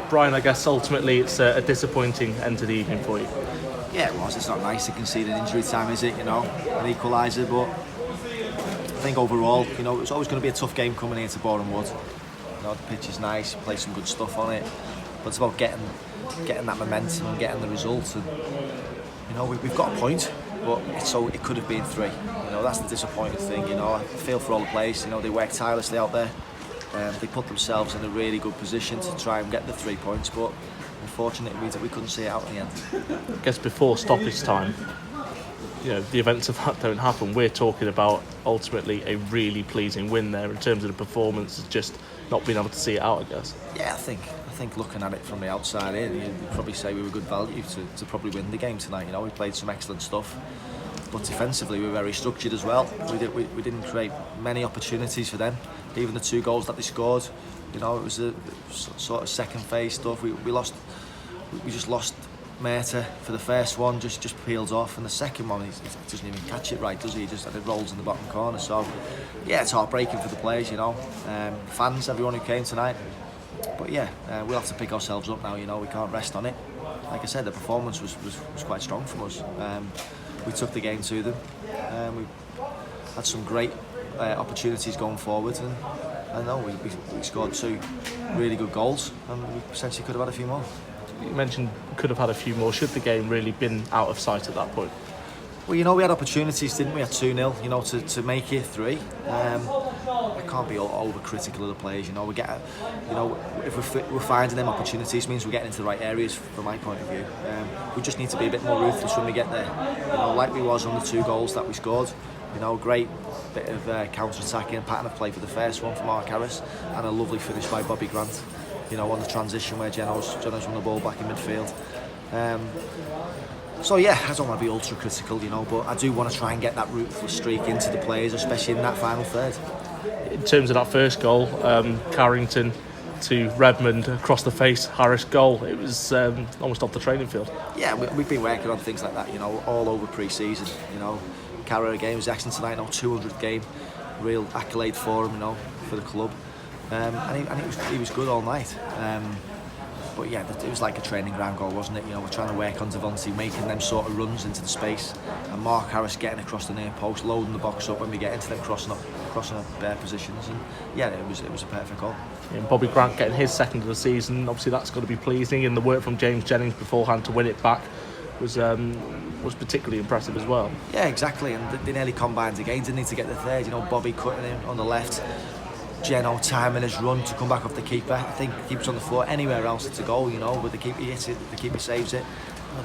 Bryan, I guess ultimately it's a disappointing end to the evening for you. Yeah, it was. It's not nice to concede an injury time, is it? An equaliser, but I think overall, it was always going to be a tough game coming into Boreham Wood. The pitch is nice, played some good stuff on it, but it's about getting that momentum and getting the result. And we've got a point, but it could have been 3. That's the disappointing thing. I feel for all the players. They worked tirelessly out there. They put themselves in a really good position to try and get the 3 points, but unfortunately we couldn't see it out in the end. I guess before stoppage time, the events of that don't happen. We're talking about ultimately a really pleasing win there in terms of the performance, just not being able to see it out, I guess. Yeah, I think looking at it from the outside in, you'd probably say we were good value to probably win the game tonight. We played some excellent stuff, but defensively we were very structured as well. We didn't create many opportunities for them. Even the 2 goals that they scored, it was a sort of second phase stuff. We just lost Merta for the first one, just peels off, and the second one he doesn't even catch it right, does he? It rolls in the bottom corner. So yeah, it's heartbreaking for the players, fans, everyone who came tonight. But yeah, we'll have to pick ourselves up now. We can't rest on it. Like I said, the performance was quite strong from us. We took the game to them. We had some great opportunities going forward, and I know we scored 2 really good goals, and we potentially could have had a few more. You mentioned could have had a few more. Should the game really been out of sight at that point? Well, we had opportunities, didn't we? At 2-0, to make it 3. I can't be over critical of the players. We get, if we're finding them opportunities, means we're getting into the right areas from my point of view. We just need to be a bit more ruthless when we get there. Like we was on the 2 goals that we scored. Great bit of counter-attacking pattern of play for the first one from Mark Harris, and a lovely finish by Bobby Grant. On the transition where Geno's won the ball back in midfield. So yeah, I don't want to be ultra critical, but I do want to try and get that ruthless streak into the players, especially in that final third. In terms of that first goal, Carrington to Redmond across the face, Harris goal. It was almost off the training field. Yeah, we've been working on things like that, all over pre-season. Carra again was excellent tonight, 200th game, real accolade for him, for the club. And he was good all night. But yeah, it was like a training ground goal, wasn't it? We're trying to work on Devontae, making them sort of runs into the space, and Mark Harris getting across the near post, loading the box up when we get into them crossing up bare positions. And yeah, it was a perfect goal. And Bobby Grant getting his second of the season, obviously that's got to be pleasing, and the work from James Jennings beforehand to win it back was particularly impressive as well. Yeah, exactly, and they nearly combined again, didn't need to get the third. Bobby cutting in on the left, Geno timing his run to come back off the keeper. I think the keeper's on the floor. Anywhere else it's a goal, but the keeper hits it, the keeper saves it.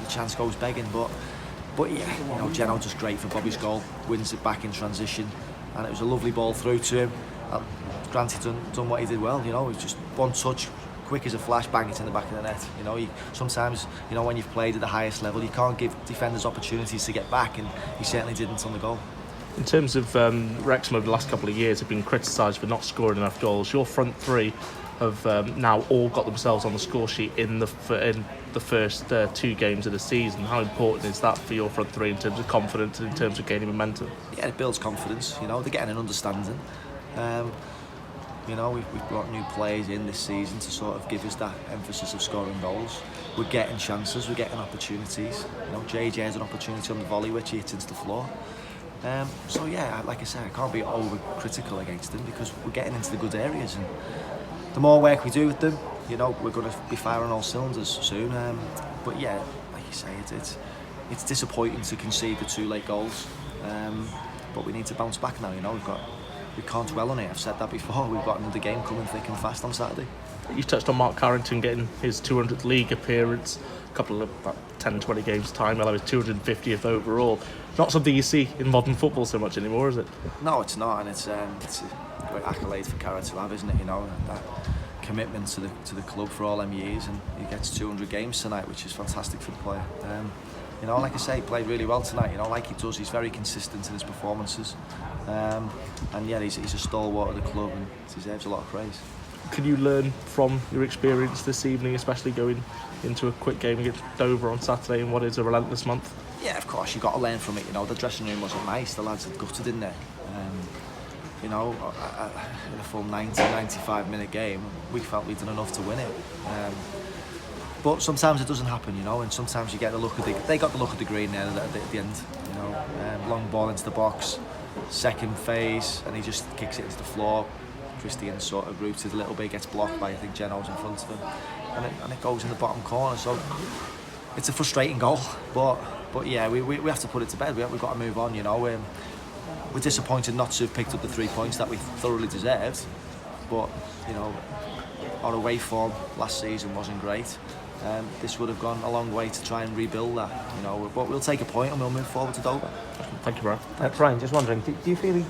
The chance goes begging, but yeah, Geno just great for Bobby's goal, wins it back in transition, and it was a lovely ball through to him. Granted, done what he did well. It was just one touch, quick as a flash, bang it in the back of the net. Sometimes when you've played at the highest level, you can't give defenders opportunities to get back, and he certainly didn't on the goal. In terms of Wrexham over the last couple of years have been criticised for not scoring enough goals. Your front 3 have now all got themselves on the score sheet in the first 2 games of the season. How important is that for your front 3 in terms of confidence and in terms of gaining momentum? Yeah, it builds confidence. They're getting an understanding. We've brought new players in this season to sort of give us that emphasis of scoring goals. We're getting chances, we're getting opportunities. JJ has an opportunity on the volley which he hits into the floor. So yeah, like I said, I can't be over critical against them because we're getting into the good areas, and the more work we do with them, we're going to be firing all cylinders soon. But yeah, like you say, it's disappointing to concede the 2 late goals, but we need to bounce back now. We can't dwell on it. I've said that before. We've got another game coming thick and fast on Saturday. You touched on Mark Carrington getting his 200th league appearance, a couple of about 10-20 games time. He'll have his 250th overall. Not something you see in modern football so much anymore, is it? No, it's not, and it's a great accolade for Carra to have, isn't it? That commitment to the club for all them years, and he gets 200 games tonight, which is fantastic for the player. Like I say, he played really well tonight. Like he does, he's very consistent in his performances, and yeah, he's a stalwart of the club and deserves a lot of praise. Can you learn from your experience this evening, especially going into a quick game against Dover on Saturday in what is a relentless month? Yeah, of course, you've got to learn from it. The dressing room wasn't nice. The lads had gutted in there. In a full 90-95 minute game, we felt we'd done enough to win it. But sometimes it doesn't happen, you know, and sometimes you get the look of they got the look of the green there at the end, you know, long ball into the box, second phase, and he just kicks it into the floor. Christian sort of roots it a little bit, gets blocked by, I think, Geno's in front of him, and it goes in the bottom corner. So it's a frustrating goal, but yeah, we have to put it to bed. We've got to move on, you know. We're disappointed not to have picked up the 3 points that we thoroughly deserved, but you know, our away form last season wasn't great. This would have gone a long way to try and rebuild that, you know. But we'll take a point and we'll move forward to Dover. Thank you, Bryan. Brian, just wondering, do you feel